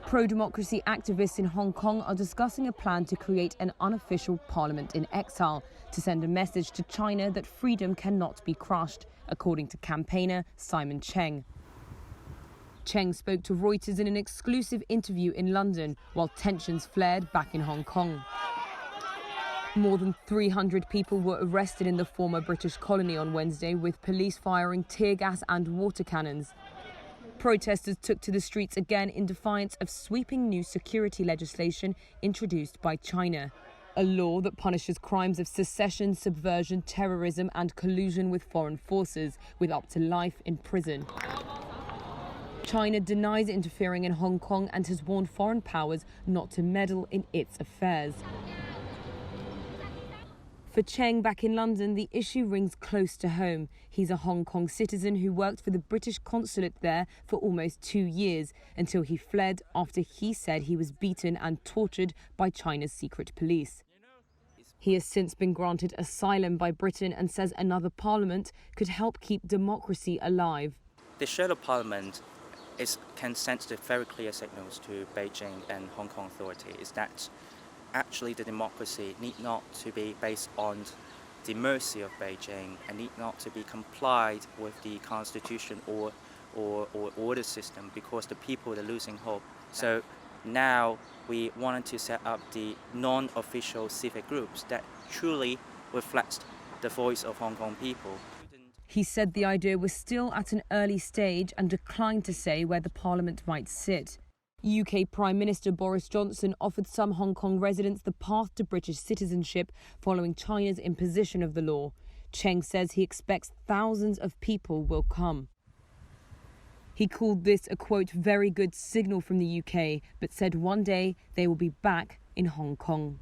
Pro-democracy activists in Hong Kong are discussing a plan to create an unofficial parliament-in-exile to send a message to China that freedom cannot be crushed, according to campaigner Simon Cheng. Cheng spoke to Reuters in an exclusive interview in London while tensions flared back in Hong Kong. More than 300 people were arrested in the former British colony on Wednesday, with police firing tear gas and water cannons. Protesters took to the streets again in defiance of sweeping new security legislation introduced by China, a law that punishes crimes of secession, subversion, terrorism and collusion with foreign forces, with up to life in prison. China denies interfering in Hong Kong and has warned foreign powers not to meddle in its affairs. For Cheng back in London, the issue rings close to home. He's a Hong Kong citizen who worked for the British consulate there for almost 2 years, until he fled after he said he was beaten and tortured by China's secret police. He has since been granted asylum by Britain and says another parliament could help keep democracy alive. The shadow parliament can send the very clear signals to Beijing and Hong Kong authorities that actually the democracy need not to be based on the mercy of Beijing and need not to be complied with the constitution or order system, because the people are losing hope. So now we wanted to set up the non-official civic groups that truly reflect the voice of Hong Kong people. He said the idea was still at an early stage and declined to say where the parliament might sit. UK Prime Minister Boris Johnson offered some Hong Kong residents the path to British citizenship following China's imposition of the law. Cheng says he expects thousands of people will come. He called this a, quote, very good signal from the UK, but said one day they will be back in Hong Kong.